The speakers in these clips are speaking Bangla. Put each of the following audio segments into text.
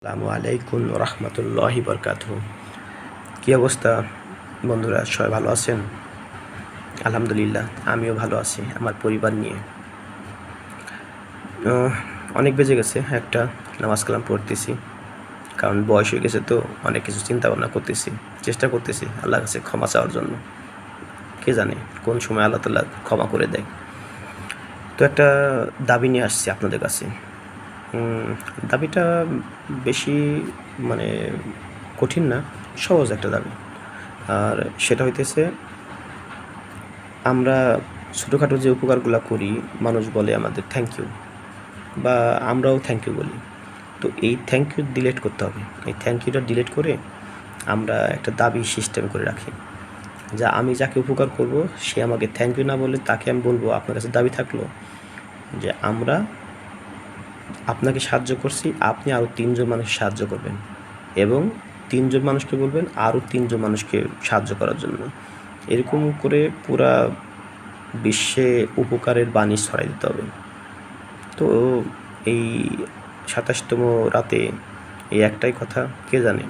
আসসালামু আলাইকুম রহমতুল্লাহি বরকাতুহু। কী অবস্থা বন্ধুরা, সবাই ভালো আছেন? আলহামদুলিল্লাহ, আমিও ভালো আছি আমার পরিবার নিয়ে। অনেক বেজে গেছে, একটা নামাজ কালাম পড়তেছি, কারণ বয়স হয়ে গেছে তো অনেক কিছু চিন্তা ভাবনা করতেছি, চেষ্টা করতেছি আল্লাহর কাছে ক্ষমা চাওয়ার জন্য। কে জানে কোন সময় আল্লাহ তাআলা ক্ষমা করে দেয়। তো একটা দাবি নিয়ে আসছি আপনাদের কাছে। দাবিটা বেশি মানে কঠিন না, সহজ একটা দাবি। আর সেটা হইতেছে, আমরা ছোটোখাটো যে উপকারগুলো করি, মানুষ বলে আমাদের থ্যাংক ইউ, বা আমরাও থ্যাংক ইউ বলি। তো এই থ্যাংক ইউ ডিলিট করতে হবে। এই থ্যাংক ইউটা ডিলিট করে আমরা একটা দাবি সিস্টেম করে রাখি, যা আমি যাকে উপকার করব সে আমাকে থ্যাংক ইউ না বলে তাকে আমি বলবো, আপনার কাছে দাবি থাকলো যে আমরা আপনাকে সাহায্য করছি, আপনি আরও 3 জন মানুষকে সাহায্য করবেন, এবং 3 জন মানুষকে বলবেন আরও 3 জন মানুষকে সাহায্য করার জন্য। এরকম করে পুরা বিশ্বে উপকারের বাণী ছড়াই দিতে হবে। তো এই 27তম রাতে এই একটাই কথা, কে জানে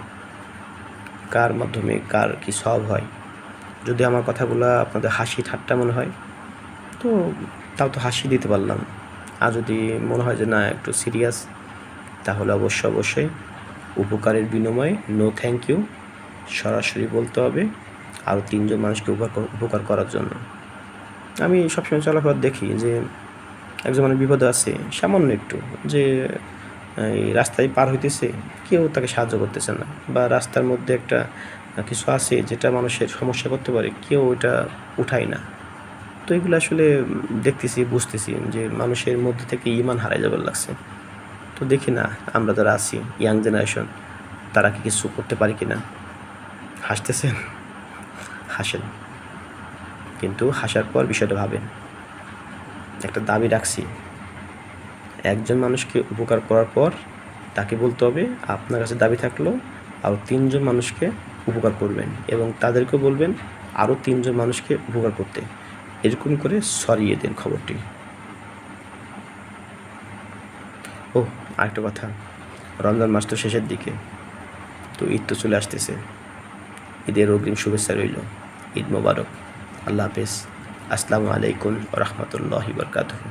কার মাধ্যমে কার কী সওয়াব হয়। যদি আমার কথাগুলো আপনাদের হাসি ঠাট্টা মনে হয় তো তাও তো হাসি দিতে পারলাম, আর যদি মনে হয় যে না একটু সিরিয়াস, তাহলে অবশ্যই উপকারের বিনিময়ে নো থ্যাংক ইউ সরাসরি বলতে হবে আরও 3 জন মানুষকে উপকার করার জন্য। আমি সবসময় চলাফেরা দেখি যে একজন মানুষ বিপদে আছে, সামান্য একটু, যে এই রাস্তায় পার হইতেছে, কেউ তাকে সাহায্য করতেছে না, বা রাস্তার মধ্যে একটা কিছু আছে যেটা মানুষের সমস্যা করতে পারে, কেউ ওইটা উঠায় না। তো এগুলো আসলে দেখতেছি, বুঝতেছি যে মানুষের মধ্যে থেকে ঈমান হারাই যাবার লাগছে। তো দেখি না আমরা যারা আছি ইয়াং জেনারেশন, তারা কি কিছু করতে পারি কি না। হাসতেছেন, হাসেন, কিন্তু হাসার পর বিষয়টা ভাবেন। একটা দাবি রাখছি, একজন মানুষকে উপকার করার পর তাকে বলতে হবে আপনার কাছে দাবি থাকলো আরও 3 জন মানুষকে উপকার করবেন, এবং তাদেরকেও বলবেন আরও 3 জন মানুষকে উপকার করতে। এরকম করে ছড়িয়ে দেন খবরটি। ও আরেকটা কথা, রমজান মাস তো শেষের দিকে, তো ঈদ তো চলে আসতেছে। ঈদের অগ্রিম শুভেচ্ছা রইল। ঈদ মোবারক। আল্লাহ হাফেজ। আসসালামু আলাইকুম রহমতুল্লাহি বরকাতুহু।